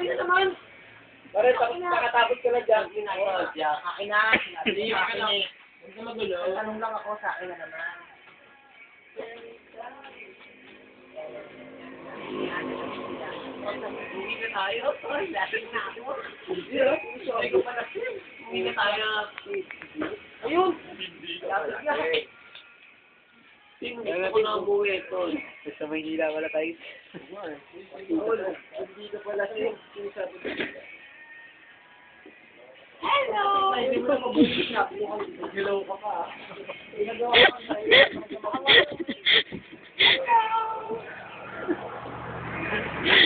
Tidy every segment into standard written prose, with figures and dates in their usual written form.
Akin na naman! Pare, nakatapos ka na dyan. Akin na. Hindi, akin na. Huwag ka magulo. Tanong lang ako sa akin na naman. Hindi ka tayo. Lasing na ako. Sorry ko pala. Hindi ka tayo. Ayun! Lasing na. Gusto ko na umuwi ito. Sa Maynila wala tayo. Hindi ka pala siya. Hello! Hindi mo na mabuti siya. Hello ka pa. Ginagawa ka sa iyo.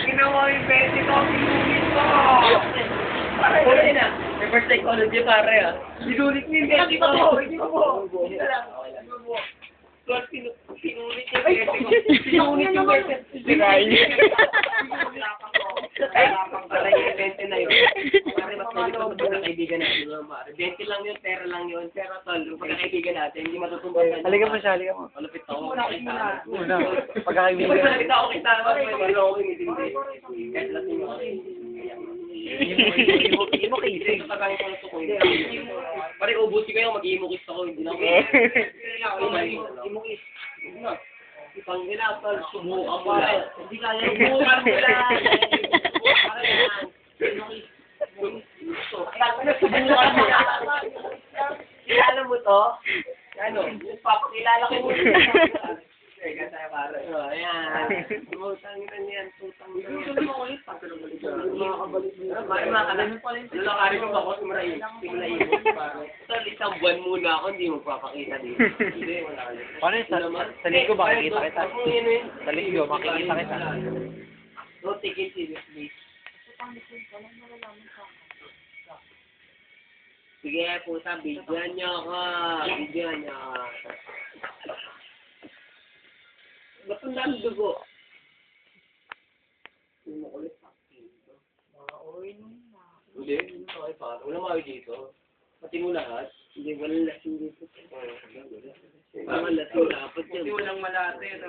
Ginawa yung 20 ko. Sinulit ko. Pare na. Reverse psychology pare ah. Sinulit mo yung 20 ko. Hindi mo po. Hindi na lang. Plus, sinulit yung 20 ko. Sinulit yung 20 ko. Sirain niya. Pare yung 20 na yun. Pare, mas malito sa pagkakaibigan natin. 20 lang yun, pera lang yun. Pero tol, yung pagkakaibigan natin, hindi matutumbasan. Halika mo siya, halika mo. Malapit ako. Una, pagkakaibigan. Malapit ako kita. Wala ako initindi. Kahit lasing ako. Hindi mo kisig. Pare, ubusin ko yung mag-iimukis ako. Hindi na ako. Imukis. Ipang ginasal, subukan mo lang. Hindi kaya subukan mo lang. Kilala mo to? Ano? Papakilala ko mo. Kaya pare. Ayan. Tutang na niyan. Tutang na niyan. Makakabalik mo. Lalakari ko ba ako? Simulayin. Tol, isang buwan muna ako. Hindi mo papakita dito. Hindi, wala ka. Paano yun? Sa linggo ba makikita kita? Sa linggo makikita kita. No, take it seriously. Sige, puta, bigyan niyo ako. Bigyan niyo ako. Ba't ang dami dugo? Hindi mo ulit sakin. Hindi, okay pa. Wala mawi dito. Pati mo lahat. Hindi, walang lasing dito. Walang lasing dapat yun. Hindi walang malate.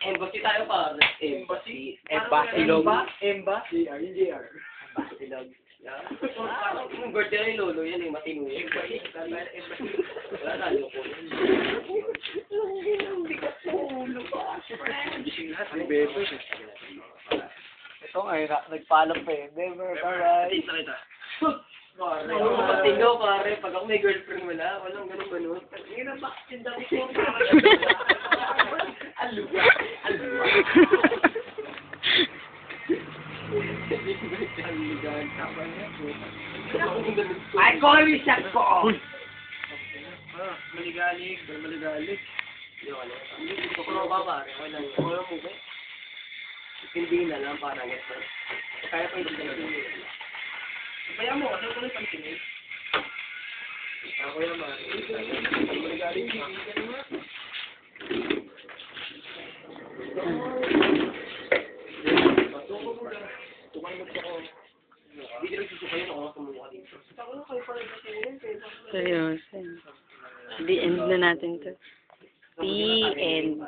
Embassy tayo pa. Embassy. Embassy log. Embassy. JR. Embassy log. Yung birthday ni Lolo, yan yung matino yun. Wala tayo po. Hindi ka pulo pa. Gising lahat. Ay, bebe. Ito ngayon, nagpaalam pa eh. Never, bye-bye. Kita. Matino pare, pag ako may girlfriend wala, walang ganun. Hindi na bakit yung dami ko. Aluga. I call you shot ko! Maligalig. Hindi ko na ba pare? Wala mo ba? Hindi na lang para ganito. Kaya pa hindi na lang. Kaya mo, ano ko lang pantingin? Ako yung maligalig. Seryoso. The end na natin to. The end.